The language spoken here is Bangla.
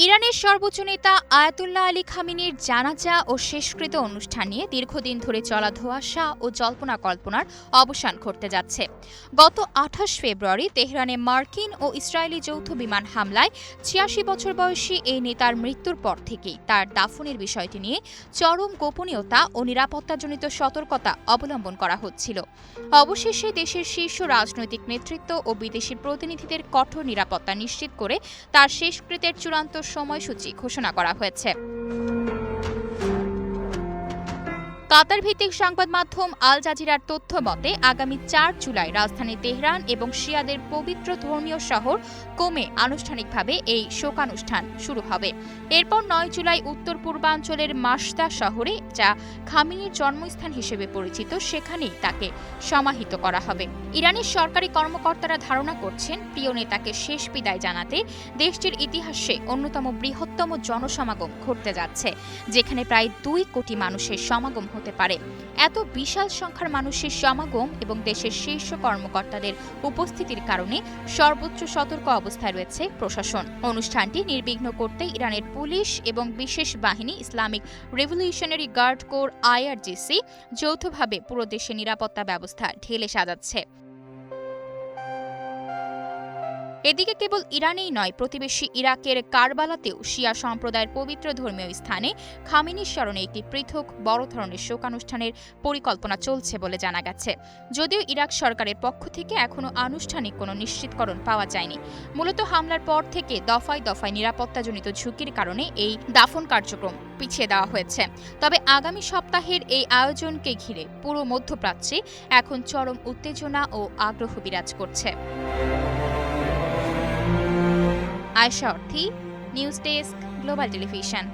ইরানের সর্বোচ্চ নেতা আয়াতুল্লাহ আলী খামেনির জানাজা ও শেষকৃত্য অনুষ্ঠান নিয়ে দীর্ঘদিন ধরে চলা ধোঁয়াশা ও জল্পনা কল্পনার অবসান ঘটতে যাচ্ছে। গত ২৮ ফেব্রুয়ারি তেহরানে মার্কিন ও ইসরায়েলি যৌথ বিমান হামলায় ৮৬ বছর বয়সী এই নেতার মৃত্যুর পর থেকেই তার দাফনের বিষয়টি নিয়ে চরম গোপনীয়তা ও নিরাপত্তাজনিত সতর্কতা অবলম্বন করা হচ্ছিল। অবশেষে দেশের শীর্ষ রাজনৈতিক নেতৃত্ব ও বিদেশি প্রতিনিধিদের কঠোর নিরাপত্তা নিশ্চিত করে তার শেষকৃত্যের চূড়ান্ত সময়সূচি ঘোষণা করা হয়েছে। কাতার ভিত্তিক সংবাদ মাধ্যম আল জাজিরার তথ্য মতে আগামী ৪ জুলাই রাজধানী তেহরান এবং শিয়াদের পবিত্র ধর্মীয় শহর কোমে আনুষ্ঠানিকভাবে এই শোকানুষ্ঠান শুরু হবে। এরপর ৯ জুলাই উত্তর পূর্বাঞ্চলের মাসদা শহরে, যা খামেনির জন্মস্থান হিসেবে পরিচিত, সেখানেই তাকে সমাহিত করা হবে। ইরানের সরকারি কর্মকর্তারা ধারণা করছেন প্রিয় নেতাকে শেষ বিদায় জানাতে দেশটির ইতিহাসে অন্যতম বৃহত্তম জনসমাগম ঘটতে যাচ্ছে, যেখানে প্রায় ২ কোটি মানুষের সমাগম হতে পারে। এত বিশাল সংখ্যার মানুষের সমাগম এবং দেশের শীর্ষ কর্মকর্তাদের উপস্থিতির কারণে সর্বোচ্চ সতর্ক অবস্থায় রয়েছে প্রশাসন। অনুষ্ঠানটি নির্বিঘ্ন করতে ইরানের পুলিশ এবং বিশেষ বাহিনী Islamic revolutionary guard corps IRGC যৌথভাবে পুরো দেশে নিরাপত্তা ব্যবস্থা ঢেলে সাজাচ্ছে। এদিকে কেবল ইরানেই নয়, প্রতিবেশী ইরাকের কারবালাতেও শিয়া সম্প্রদায়ের পবিত্র ধর্মীয় স্থানে খামেনির স্মরণে একটি পৃথক বড় ধরনের শোকানুষ্ঠানের পরিকল্পনা চলছে বলে জানা গেছে। যদিও ইরাক সরকারের পক্ষ থেকে এখনও আনুষ্ঠানিক কোনো নিশ্চিতকরণ পাওয়া যায়নি। মূলত হামলার পর থেকে দফায় দফায় নিরাপত্তাজনিত ঝুঁকির কারণে এই দাফন কার্যক্রম পিছিয়ে দেওয়া হয়েছে। তবে আগামী সপ্তাহের এই আয়োজনকে ঘিরে পুরো মধ্যপ্রাচ্যে এখন চরম উত্তেজনা ও আগ্রহ বিরাজ করছে। আয়েশা অর্থী, নিউজ ডেস্ক, গ্লোবাল টেলিভিশন।